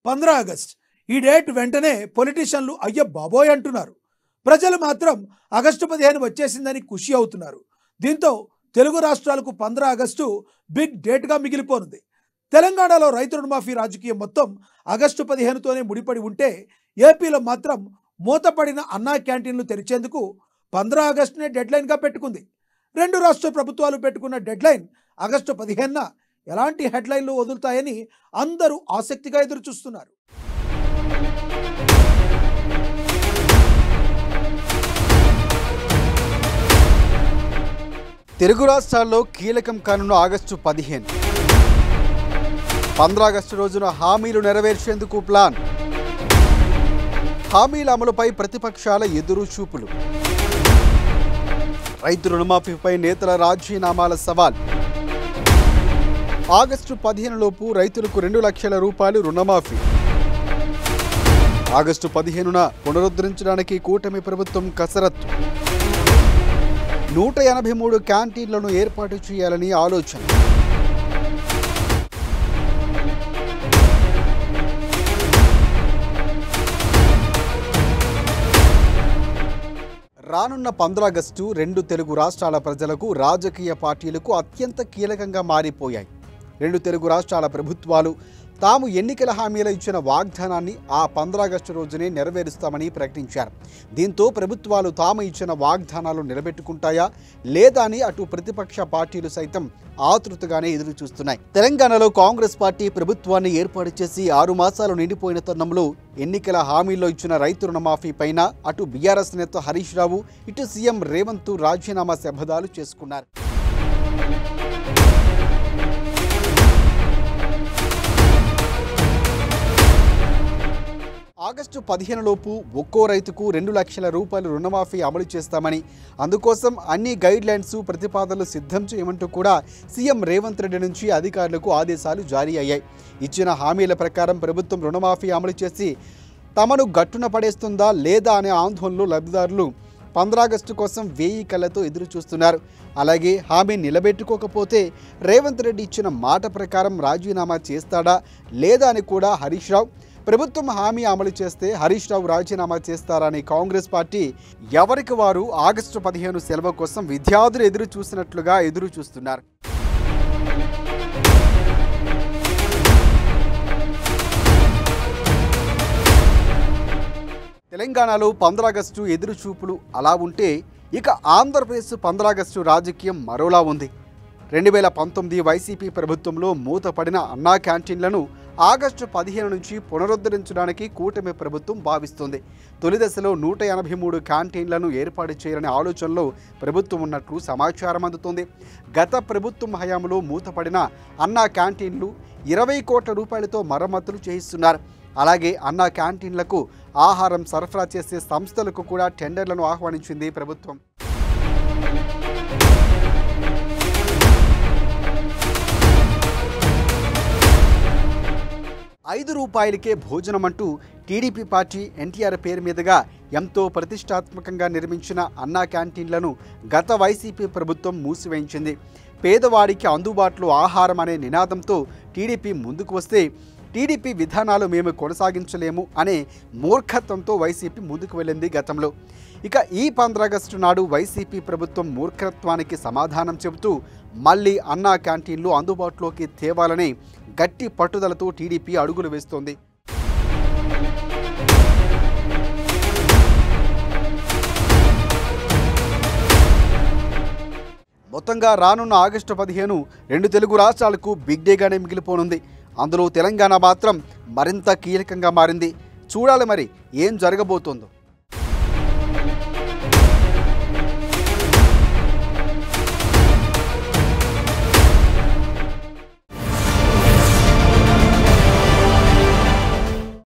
15 August ఈ date వెంటనే పొలిటీషియన్లు అయ్య బాబోయ్ అంటున్నారు. ప్రజలు మాత్రం ఆగస్టు 15 వచ్చేసిందని ఖుషి అవుతున్నారు. దీంతో తెలుగు రాష్ట్రాలకు 15 ఆగస్టు బిగ్ డేట్గా మిగిలిపోనుంది. తెలంగాణలో రైతు రుణమాఫీ రాజకీయం మొత్తం ఆగస్టు 15తోనే ముడిపడి ఉంటే ఏపీలో మాత్రం మూతపడిన అన్నా క్యాంటీన్లు తెరిచేందుకు 15 ఆగస్టునే డెడ్లైన్గా పెట్టుకుంది. రెండు రాష్ట్ర ప్రభుత్వాలు పెట్టుకున్న డెడ్లైన్ ఆగస్టు 15న ఎలాంటి హెడ్లైన్లు వదులుతాయని అందరూ ఆసక్తిగా ఎదురు చూస్తున్నారు. తెలుగు రాష్ట్రాల్లో కీలకం కానున్న ఆగస్టు 15. 15 ఆగస్టు రోజున హామీలు నెరవేర్చేందుకు ప్లాన్. హామీల అమలుపై ప్రతిపక్షాల ఎదురు చూపులు. రైతు రుణమాఫీపై నేతల రాజీనామాల సవాల్. ఆగస్టు 15 లోపు రైతులకు 2 లక్షల రూపాయలు రుణమాఫీ. ఆగస్టు 15న పునరుద్ధరించడానికి కూటమి ప్రభుత్వం కసరత్తు. 183 క్యాంటీన్లను ఏర్పాటు చేయాలని ఆలోచన. రానున్న 15 ఆగస్టు రెండు తెలుగు రాష్ట్రాల ప్రజలకు, రాజకీయ పార్టీలకు అత్యంత కీలకంగా మారిపోయాయి. రెండు తెలుగు రాష్ట్రాల ప్రభుత్వాలు తాము ఎన్నికల హామీలో ఇచ్చిన వాగ్దానాన్ని ఆ 15 ఆగస్టు రోజునే నెరవేరుస్తామని ప్రకటించారు. దీంతో ప్రభుత్వాలు తాము ఇచ్చిన వాగ్దానాలు నిలబెట్టుకుంటాయా లేదా అని అటు ప్రతిపక్ష పార్టీలు సైతం ఆతృతగానే ఎదురు చూస్తున్నాయి. తెలంగాణలో కాంగ్రెస్ పార్టీ ప్రభుత్వాన్ని ఏర్పాటు చేసి 6 మాసాలు నిండిపోయిన తరుణంలో ఎన్నికల హామీలో ఇచ్చిన రైతు రుణమాఫీ పైన అటు బీఆర్ఎస్ నేత హరీష్ రావు, ఇటు సీఎం రేవంత్ రాజీనామా శపథాలు చేసుకున్నారు. ఆగస్టు 15 లోపు ఒక్కో రైతుకు 2 లక్షల రూపాయలు రుణమాఫీ అమలు చేస్తామని, అందుకోసం అన్ని గైడ్లైన్స్, ప్రతిపాదనలు సిద్ధం చేయమంటూ కూడా సీఎం రేవంత్ రెడ్డి నుంచి అధికారులకు ఆదేశాలు జారీ అయ్యాయి. ఇచ్చిన హామీల ప్రకారం ప్రభుత్వం రుణమాఫీ అమలు చేసి తమను గట్టున పడేస్తుందా లేదా అనే ఆందోళనలో లబ్ధిదారులు 15 ఆగస్టు కోసం 1000 కళ్ళతో ఎదురు చూస్తున్నారు. అలాగే హామీ నిలబెట్టుకోకపోతే రేవంత్ రెడ్డి ఇచ్చిన మాట ప్రకారం రాజీనామా చేస్తాడా లేదా అని కూడా హరీష్ రావు, ప్రభుత్వం హామీ అమలు చేస్తే హరీష్ రావు రాజీనామా చేస్తారని కాంగ్రెస్ పార్టీ ఎవరికి వారు ఆగస్టు 15 సెలవు కోసం విద్యార్థులు ఎదురు చూసినట్లుగా ఎదురు చూస్తున్నారు. తెలంగాణలో 15 ఆగస్టు ఎదురు చూపులు అలా ఉంటే ఇక ఆంధ్రప్రదేశ్ 15 ఆగస్టు రాజకీయం మరోలా ఉంది. 2019 వైసీపీ ప్రభుత్వంలో మూతపడిన అన్నా క్యాంటీన్లను ఆగస్టు 15 నుంచి పునరుద్ధరించడానికి కూటమి ప్రభుత్వం భావిస్తుంది. తొలి దశలో 183 క్యాంటీన్లను ఏర్పాటు చేయాలనే ఆలోచనలో ప్రభుత్వం ఉన్నట్లు సమాచారం అందుతోంది. గత ప్రభుత్వం హయాంలో మూతపడిన అన్నా క్యాంటీన్లు 20 కోట్ల రూపాయలతో మరమ్మతులు చేయిస్తున్నారు. అలాగే అన్నా క్యాంటీన్లకు ఆహారం సరఫరా చేసే సంస్థలకు కూడా టెండర్లను ఆహ్వానించింది ప్రభుత్వం. ₹5కే భోజనం అంటూ టీడీపీ పార్టీ ఎన్టీఆర్ పేరు మీదుగా ఎంతో ప్రతిష్టాత్మకంగా నిర్మించిన అన్నా క్యాంటీన్లను గత వైసీపీ ప్రభుత్వం మూసివేయించింది. పేదవాడికి అందుబాటులో ఆహారం అనే నినాదంతో టీడీపీ ముందుకు వస్తే టీడీపీ విధానాలు మేము కొనసాగించలేము అనే మూర్ఖత్వంతో వైసీపీ ముందుకు వెళ్ళింది గతంలో. ఇక ఈ 15 ఆగస్టు నాడు వైసీపీ ప్రభుత్వం మూర్ఖత్వానికి సమాధానం చెబుతూ మళ్ళీ అన్నా క్యాంటీన్లు అందుబాటులోకి తేవాలని గట్టి పట్టుదలతో టీడీపీ అడుగులు వేస్తోంది. మొత్తంగా రానున్న ఆగస్టు 15 రెండు తెలుగు రాష్ట్రాలకు బిగ్ డేగానే మిగిలిపోనుంది. అందులో తెలంగాణ మాత్రం మరింత కీలకంగా మారింది. చూడాలి మరి ఏం జరగబోతోందో.